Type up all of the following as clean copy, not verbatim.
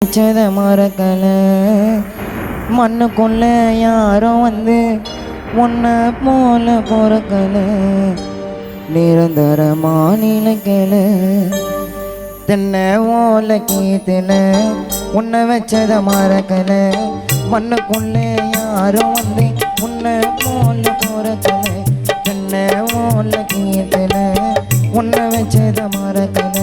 வச்சத மறக்கல மண்ணுக்குள்ள யாரும் வந்து உன்னை போல பொறக்கல நிரந்தர மாநிலக்கல தென்னை ஓலை கீத்துல உன்னை வச்சத மறக்கல மண்ணுக்குள்ள யாரும் வந்து உன்னை போல பொறக்கல தென்னை ஓலை கீத்துல உன்னை வச்சத மறக்கல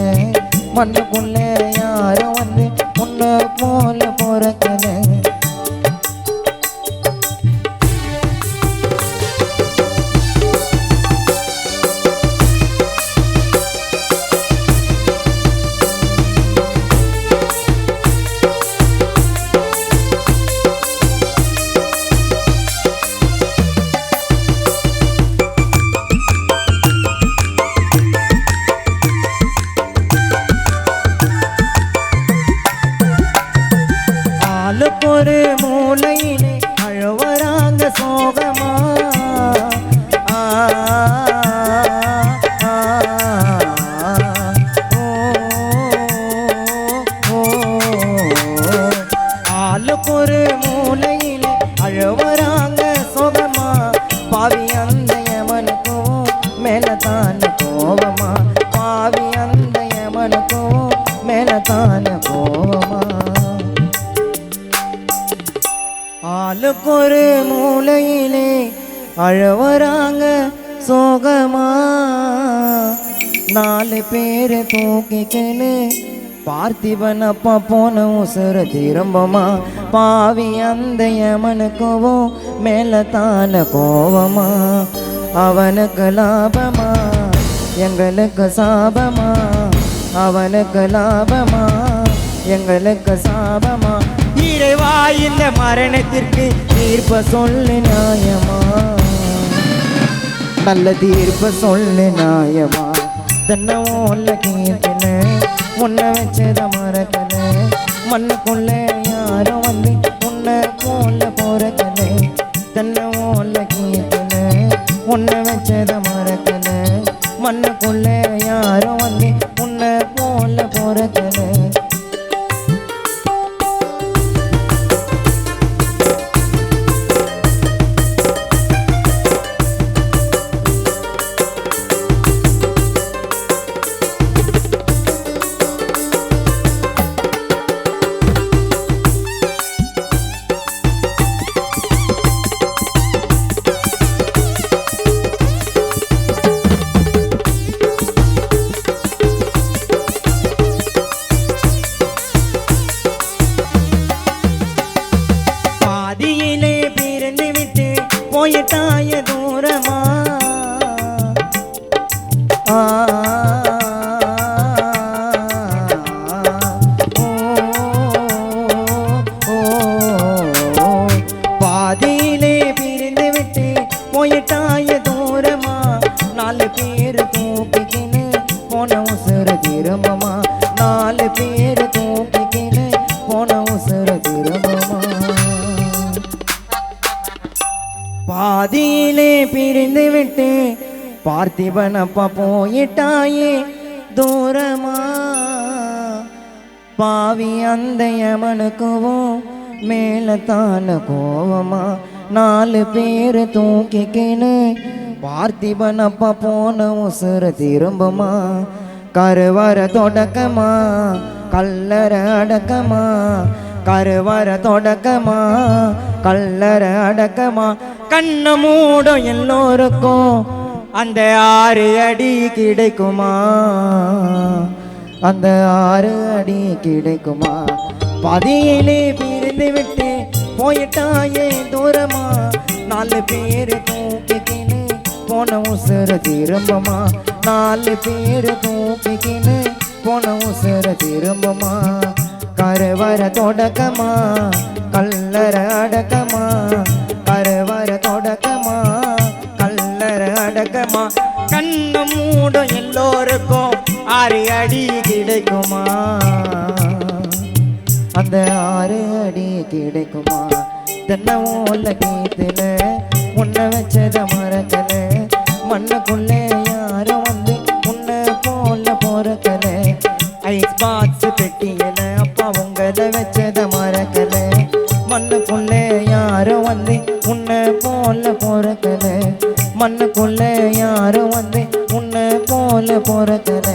மண்ணுக்குள்ள யாரும் வந்து உன்னை போல பொறக்கல ஒரு மூலையிலே அழவராங்க சோகமா ஆளுக்கு ஒரு மூலையிலே அழவராங்க சோகமா பாவி அந்த யமனுக்கும் மேலதான கோவமா பாவி அந்த யமனுக்கும் மேலதான கோவமா ஆளுக்கு ஒரு மூலையிலே அழவராங்க சோகமா நாலு பேரு தூக்கிக்கனு பார்த்திபன் அப்பா போன உசுர திரும்பமா பாவி அந்த யமனுக்கவும் மேலதான கோவமா அவனுக்கு லாபமா எங்களுக்கு சாபமா அவனுக்கு லாபமா எங்களுக்கு சாபமா இறைவா இந்த மரணத்திற்கு தீர்ப்ப சொல்லு நியாயமா நல்ல தீர்ப்ப சொல்லு நியாயமா தன்னை ஓல்ல கீர்த்தன உன்னை வச்சத மறக்கல மண்ணுக்குள்ள யாரும் வந்து உன்னை போல பொறக்கல தன்னை ஓல்ல கீர்த்தன உன்னை வச்சத மறக்கல மண்ணுக்குள்ள யாரும் வந்து உன்னை போல பொறக்கல போயிட்டாய தூரமா பாதியிலே பிரிந்து விட்டு போயிட்டாய தூரமா நாலு பேரு தூக்கிக்கின்னு போன உசுர திரும்பமா நாலு பேரு தூக்கிக்கின்னு போன உசுர திரும்பமா பாதியிலே பிரிந்து விட்டு பார்த்திபன் அப்பா போயிட்டாயே தூரமா பாவி அந்த யமனுக்கவும் மேலதான கோவமா நாலு பேரு தூக்கிக்கின்னு பார்த்திபன் அப்பா போன உசுர திரும்பமா கருவற தொடக்கமா கல்லற அடக்கமா கருவற தொடக்கமா கல்லற அடக்கமா கண்ண மூடும் எல்லோருக்கும் அந்த 6 அடி கிடைக்குமா அந்த 6 அடி கிடைக்குமா பாதியிலே பிரிந்து விட்டு போயிட்டாயே தூரமா நாலு பேரு தூக்கிக்கின்னு போன உசுர திரும்பமா நாலு பேரு தூக்கிக்கின்னு போன உசுர திரும்பமா கருவற தொடக்கமா கல்லற அடக்கமா கருவற தொடக்கமா கல்லற அடக்கமா கண்ணு மூடும் எல்லோருக்கும் 6 அடி கிடைக்குமா அந்த 6 அடி கிடைக்குமா தென்னை ஓலை கீத்துல உன்னை வச்சத மறக்கல மண்ணுக்குள்ள யாரும் வந்து உன்னை போல பொறக்கல ஐஸ் பாக்ஸ் பெட்டியில அப்பா உங்களை வச்ச வச்சத மறக்கல மண்ணுக்குள்ளே யாரும் வந்து உன்னை போல பொறக்கல மண்ணுக்குள்ளே யாரும் வந்து உன்னை போல பொறக்கல